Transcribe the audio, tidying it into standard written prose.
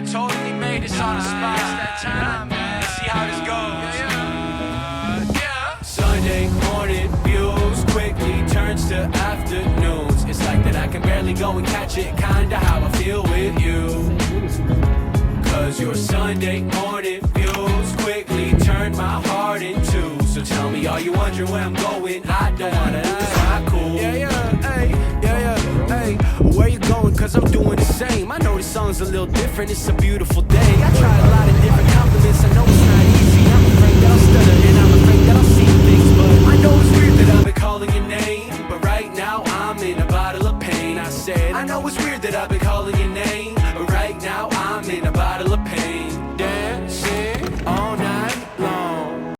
totally made this on the spot. It's that time, man. Let's see how this goes. Yeah. Sunday morning views quickly turns to afternoons. It's like that I can barely go and catch it, kinda how I feel with you. Cause your Sunday morning views quickly turned my heart in two. So tell me, are you wondering where I'm going? I don't wanna lose my cool. Hey, where you going? Cause I'm doing the same. I know this song's a little different, it's a beautiful day. I tried a lot of different compliments, I know it's not easy. I'm afraid that I'll study